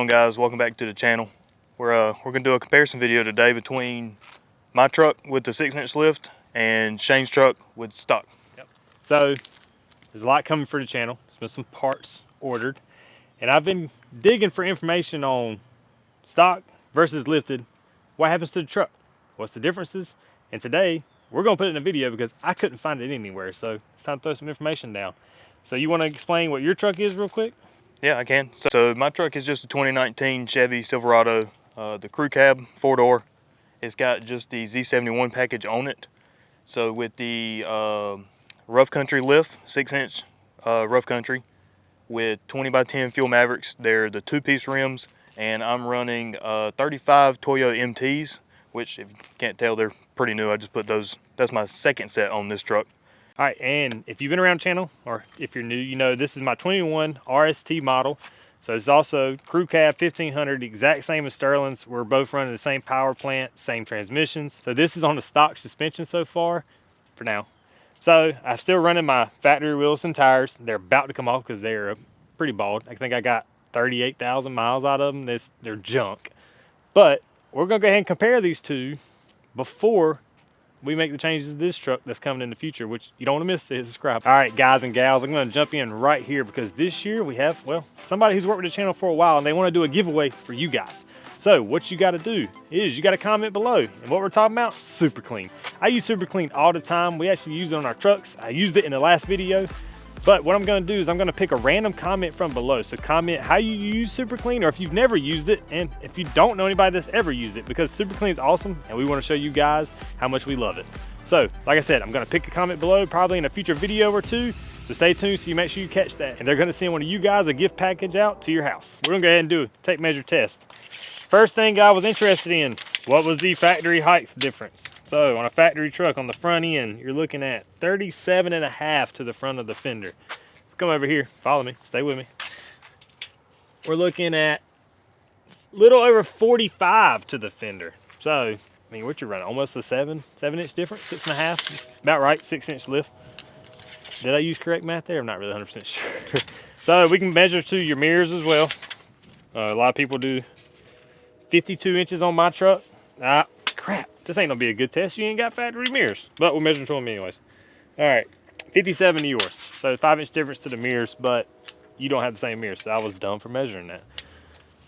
on, guys? Welcome back to the channel. We're gonna do a comparison video today between my truck with the 6-inch lift and Shane's truck with stock. Yep. So there's a lot coming for the channel. There's been some parts ordered, and I've been digging for information on stock versus lifted. What happens to the truck? What's the differences? And today we're gonna put it in a video because I couldn't find it anywhere. So it's time to throw some information down. So you want to explain what your truck is real quick? Yeah, I can. So my truck is just a 2019 Chevy Silverado, the crew cab, 4-door. It's got just the Z71 package on it. So with the rough country lift, 6-inch rough country with 20x10 Fuel Mavericks. They're the 2-piece rims, and I'm running 35 Toyo MTs, which if you can't tell, they're pretty new. I just put those. That's my second set on this truck. All right, and if you've been around the channel, or if you're new, you know this is my 21 RST model. So it's also crew cab 1500, exact same as Sterling's. We're both running the same power plant, same transmissions. So this is on the stock suspension so far, for now. So I'm still running my factory wheels and tires. They're about to come off because they're pretty bald. I think I got 38,000 miles out of them. They're junk. But we're gonna go ahead and compare these two before we make the changes to this truck that's coming in the future, which you don't want to miss. Hit subscribe. All right, guys and gals, I'm going to jump in right here because this year we have, well, somebody who's worked with the channel for a while, and they want to do a giveaway for you guys. So what you got to do is you got to comment below. And what we're talking about, Super Clean. I use Super Clean all the time. We actually use it on our trucks. I used it in the last video. But what I'm going to do is I'm going to pick a random comment from below. So comment how you use Super Clean, or if you've never used it, and if you don't know anybody that's ever used it, because Super Clean is awesome and we want to show you guys how much we love it. So like I said, I'm going to pick a comment below probably in a future video or two. So stay tuned so you make sure you catch that. And they're going to send one of you guys a gift package out to your house. We're going to go ahead and do a tape measure test. First thing I was interested in, what was the factory height difference? So on a factory truck on the front end, you're looking at 37.5 to the front of the fender. Come over here, follow me, stay with me. We're looking at a little over 45 to the fender. So, I mean, what you running? Almost a 7-inch difference, 6.5, about right, 6-inch lift. Did I use correct math there? I'm not really 100% sure. So we can measure to your mirrors as well. A lot of people do 52 inches on my truck. Ah, crap. This ain't gonna be a good test. You ain't got factory mirrors, but we're measuring to them anyways. All right, 57 to yours. So 5-inch difference to the mirrors, but you don't have the same mirrors, so I was dumb for measuring that.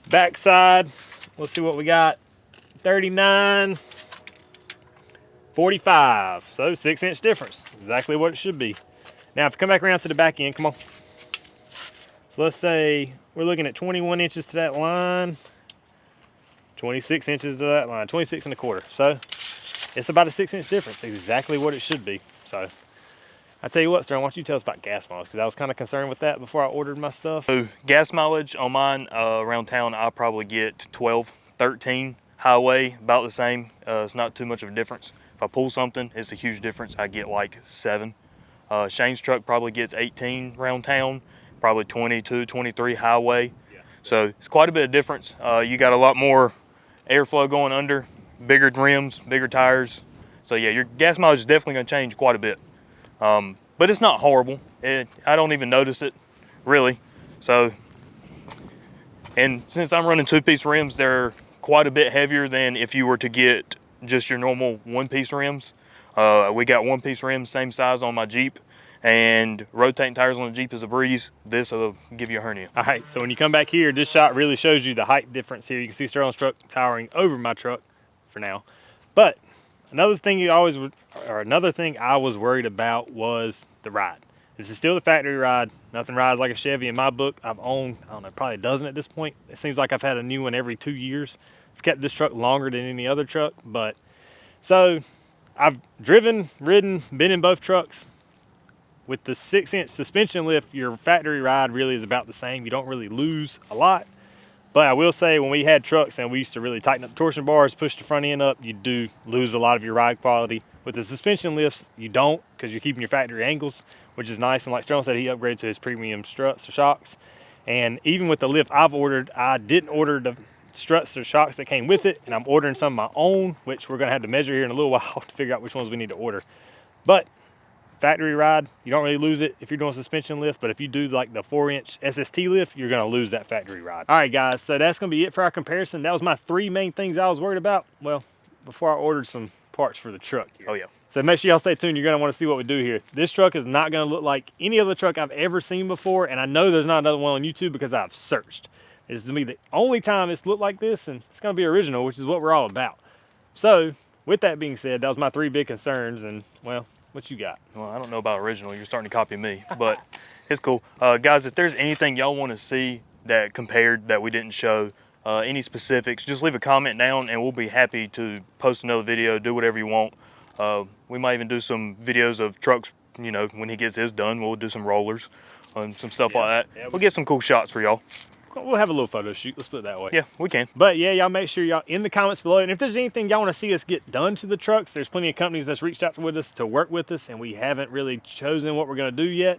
Backside, let's see what we got. 39, 45. So 6-inch difference, exactly what it should be. Now, if you come back around to the back end, come on. So let's say we're looking at 21 inches to that line. 26 inches to that line, 26.25. So it's about a 6-inch difference, exactly what it should be. So I tell you what, Sterling, why don't you tell us about gas mileage? Because I was kind of concerned with that before I ordered my stuff. So gas mileage on mine around town, I probably get 12, 13. Highway, about the same. It's not too much of a difference. If I pull something, it's a huge difference. I get like 7. Shane's truck probably gets 18 around town, probably 22, 23 highway. Yeah. So it's quite a bit of difference. You got a lot more airflow going under, bigger rims, bigger tires. So yeah, your gas mileage is definitely going to change quite a bit. But it's not horrible. I don't even notice it, really. So, and since I'm running 2-piece rims, they're quite a bit heavier than if you were to get just your normal 1-piece rims. We got 1-piece rims, same size on my Jeep, and rotating tires on the Jeep is a breeze. This will give you a hernia. All right, so when you come back here, this shot really shows you the height difference here. You can see Sterling's truck towering over my truck for now. But another thing I was worried about was the ride. This is still the factory ride. Nothing rides like a Chevy in my book. I've owned, I don't know, probably a dozen at this point. It seems like I've had a new one every 2 years. I've kept this truck longer than any other truck, but so I've driven, ridden, been in both trucks. With the 6-inch suspension lift, your factory ride really is about the same. You don't really lose a lot. But I will say, when we had trucks and we used to really tighten up the torsion bars, push the front end up, you do lose a lot of your ride quality. With the suspension lifts, you don't, because you're keeping your factory angles, which is nice. And like Sterling said, he upgraded to his premium struts or shocks. And even with the lift I've ordered, I didn't order the struts or shocks that came with it, and I'm ordering some of my own, which we're going to have to measure here in a little while to figure out which ones we need to order. But factory ride, you don't really lose it if you're doing suspension lift, but if you do like the 4-inch SST lift, you're gonna lose that factory ride. All right, guys, so that's gonna be it for our comparison. That was my 3 main things I was worried about. Well, before I ordered some parts for the truck here. Oh yeah. So make sure y'all stay tuned. You're gonna wanna see what we do here. This truck is not gonna look like any other truck I've ever seen before, and I know there's not another one on YouTube because I've searched. This is gonna be the only time it's looked like this, and it's gonna be original, which is what we're all about. So, with that being said, that was my 3 big concerns, and well, what you got? Well, I don't know about original. You're starting to copy me, but it's cool. Guys, if there's anything y'all want to see that compared that we didn't show, any specifics, just leave a comment down and we'll be happy to post another video, do whatever you want. We might even do some videos of trucks, you know, when he gets his done. We'll do some rollers and some stuff like that. We'll get some cool shots for y'all. We'll have a little photo shoot, let's put it that way. Yeah, we can. But yeah, y'all make sure y'all in the comments below, and if there's anything y'all want to see us get done to the trucks, there's plenty of companies that's reached out with us to work with us, and we haven't really chosen what we're going to do yet.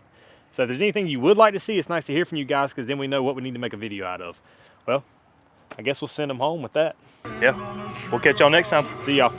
So if there's anything you would like to see, it's nice to hear from you guys, because then we know what we need to make a video out of. Well, I guess we'll send them home with that. Yeah, we'll catch y'all next time. See y'all.